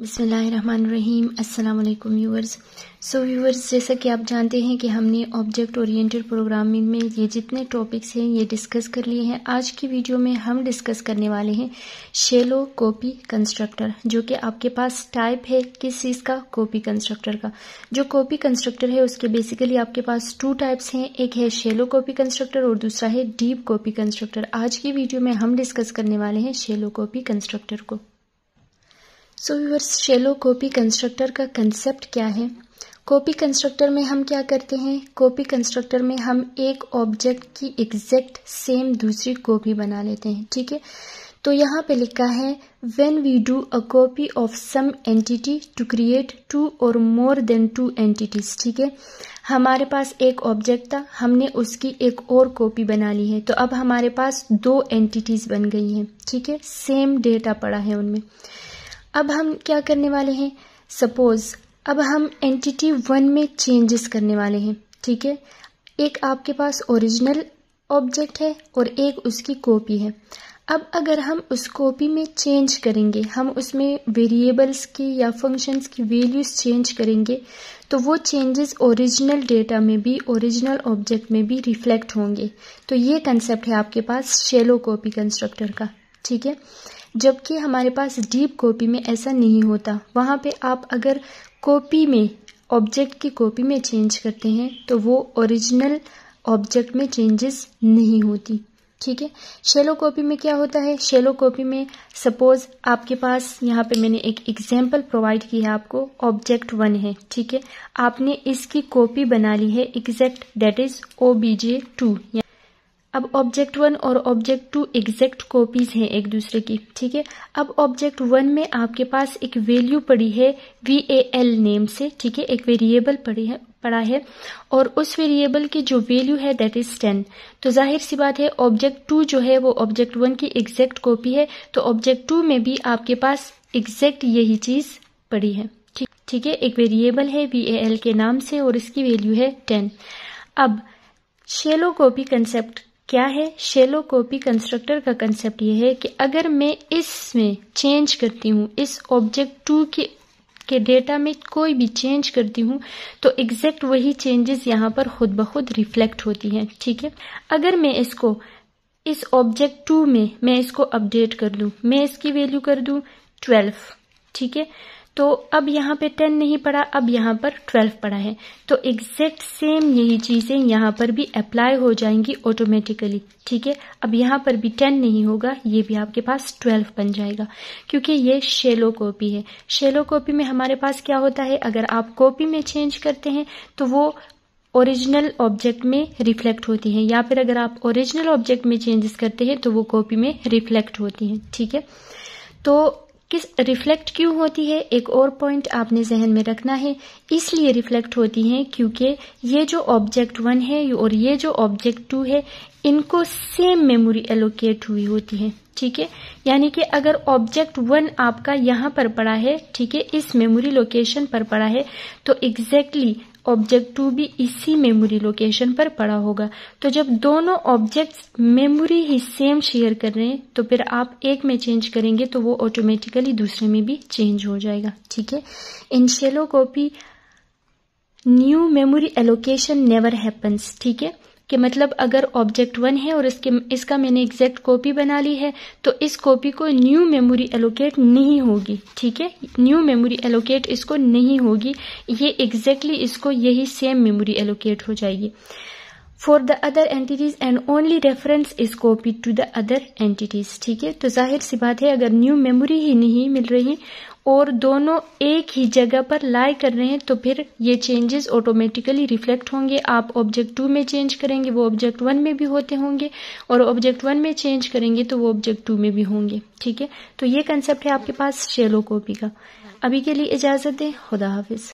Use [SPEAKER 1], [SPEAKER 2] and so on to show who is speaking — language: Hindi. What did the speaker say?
[SPEAKER 1] बिस्मिल्लाहिर्रहमानिर्रहीम। अस्सलाम वालेकुम व्यूअर्स। व्यूअर्स, जैसा कि आप जानते हैं कि हमने ऑब्जेक्ट ओरिएंटेड प्रोग्रामिंग में ये जितने टॉपिक्स हैं ये डिस्कस कर लिए हैं। आज की वीडियो में हम डिस्कस करने वाले हैं शैलो कॉपी कंस्ट्रक्टर, जो कि आपके पास टाइप है किस चीज़ का, कॉपी कंस्ट्रक्टर का। जो कॉपी कंस्ट्रक्टर है उसके बेसिकली आपके पास टू टाइप्स हैं, एक है शैलो कॉपी कंस्ट्रक्टर और दूसरा है डीप कॉपी कंस्ट्रक्टर। आज की वीडियो में हम डिस्कस करने वाले हैं शैलो कॉपी कंस्ट्रक्टर को। व्यूअर्स, शैलो कॉपी कंस्ट्रक्टर का कंसेप्ट क्या है? कॉपी कंस्ट्रक्टर में हम क्या करते हैं? कॉपी कंस्ट्रक्टर में हम एक ऑब्जेक्ट की एग्जैक्ट सेम दूसरी कॉपी बना लेते हैं। ठीक है, तो यहाँ पे लिखा है when we do a copy of some entity to create two or more then two entities. ठीक है, हमारे पास एक ऑब्जेक्ट था, हमने उसकी एक और कॉपी बना ली है, तो अब हमारे पास दो एंटिटीज बन गई हैं। ठीक है, सेम डेटा पड़ा है उनमें। अब हम क्या करने वाले हैं? सपोज अब हम एंटिटी 1 में चेंजेस करने वाले हैं। ठीक है, एक आपके पास ओरिजिनल ऑब्जेक्ट है और एक उसकी कॉपी है। अब अगर हम उस कॉपी में चेंज करेंगे, हम उसमें वेरिएबल्स की या फंक्शंस की वैल्यूज चेंज करेंगे, तो वो चेंजेस ओरिजिनल डेटा में भी, ओरिजिनल ऑब्जेक्ट में भी रिफ्लेक्ट होंगे। तो ये कंसेप्ट है आपके पास शैलो कॉपी कंस्ट्रक्टर का। ठीक है, जबकि हमारे पास डीप कॉपी में ऐसा नहीं होता। वहां पे आप अगर कॉपी में, ऑब्जेक्ट की कॉपी में चेंज करते हैं तो वो ओरिजिनल ऑब्जेक्ट में चेंजेस नहीं होती। ठीक है, शैलो कॉपी में क्या होता है? शैलो कॉपी में सपोज आपके पास, यहाँ पे मैंने एक एग्जांपल प्रोवाइड की है आपको, ऑब्जेक्ट 1 है। ठीक है, आपने इसकी कॉपी बना ली है एग्जैक्ट, दैट इज obj2। अब ऑब्जेक्ट 1 और ऑब्जेक्ट 2 एग्जैक्ट कॉपीज हैं एक दूसरे की। ठीक है, अब ऑब्जेक्ट 1 में आपके पास एक वैल्यू पड़ी है VAL नेम से। ठीक है, एक वेरिएबल पड़ा है और उस वेरिएबल की जो वैल्यू है दैट इज 10। तो जाहिर सी बात है ऑब्जेक्ट 2 जो है वो ऑब्जेक्ट 1 की एग्जैक्ट कॉपी है, तो ऑब्जेक्ट 2 में भी आपके पास एग्जैक्ट यही चीज पड़ी है। ठीक है, एक वेरिएबल है VAL के नाम से और इसकी वैल्यू है 10। अब शैलो कॉपी कंसेप्ट क्या है? शैलो कॉपी कंस्ट्रक्टर का कंसेप्ट ये है कि अगर मैं इसमें चेंज करती हूँ, इस ऑब्जेक्ट 2 के डेटा में कोई भी चेंज करती हूँ, तो एग्जैक्ट वही चेंजेस यहाँ पर खुद ब खुद रिफ्लेक्ट होती हैं। ठीक है, अगर मैं इसको, इस ऑब्जेक्ट 2 में मैं इसको अपडेट कर लूँ, मैं इसकी वैल्यू कर दूँ 12। ठीक है, तो अब यहाँ पे 10 नहीं पड़ा, अब यहाँ पर 12 पड़ा है, तो एग्जैक्ट सेम यही चीजें यहाँ पर भी अप्लाई हो जाएंगी ऑटोमेटिकली। ठीक है, अब यहाँ पर भी 10 नहीं होगा, ये भी आपके पास 12 बन जाएगा, क्योंकि ये शैलो कॉपी है। शैलो कॉपी में हमारे पास क्या होता है, अगर आप कॉपी में चेंज करते हैं तो वो ओरिजिनल ऑब्जेक्ट में रिफ्लेक्ट होती है, या फिर अगर आप ओरिजिनल ऑब्जेक्ट में चेंजेस करते हैं तो वो कॉपी में रिफ्लेक्ट होती है। ठीक है, तो किस रिफ्लेक्ट क्यों होती है, एक और पॉइंट आपने जहन में रखना है। इसलिए रिफ्लेक्ट होती हैं क्योंकि ये जो ऑब्जेक्ट 1 है और ये जो ऑब्जेक्ट 2 है, इनको सेम मेमोरी एलोकेट हुई होती है। ठीक है, यानी कि अगर ऑब्जेक्ट 1 आपका यहाँ पर पड़ा है, ठीक है, इस मेमोरी लोकेशन पर पड़ा है, तो एग्जैक्टली ऑब्जेक्ट 2 भी इसी मेमोरी लोकेशन पर पड़ा होगा। तो जब दोनों ऑब्जेक्ट्स मेमोरी ही सेम शेयर कर रहे हैं, तो फिर आप एक में चेंज करेंगे तो वो ऑटोमेटिकली दूसरे में भी चेंज हो जाएगा। ठीक है, in shallow copy new memory allocation never happens. ठीक है, कि मतलब अगर ऑब्जेक्ट 1 है और इसका मैंने एग्जैक्ट कॉपी बना ली है, तो इस कॉपी को न्यू मेमोरी एलोकेट नहीं होगी। ठीक है, न्यू मेमोरी एलोकेट इसको नहीं होगी, ये एग्जैक्टली इसको यही सेम मेमोरी एलोकेट हो जाएगी। For the other entities and only reference is copy to the other entities. ठीक है, तो जाहिर सी बात है अगर न्यू मेमोरी ही नहीं मिल रही और दोनों एक ही जगह पर लाई कर रहे हैं, तो फिर ये चेंजेस ऑटोमेटिकली रिफ्लेक्ट होंगे। आप ऑब्जेक्ट 2 में चेंज करेंगे, वो ऑब्जेक्ट 1 में भी होते होंगे, और ऑब्जेक्ट 1 में चेंज करेंगे तो वो ऑब्जेक्ट 2 में भी होंगे। ठीक है, तो ये कंसेप्ट है आपके पास शैलो कॉपी का। अभी के लिए इजाजत दें, खुदा हाफिज।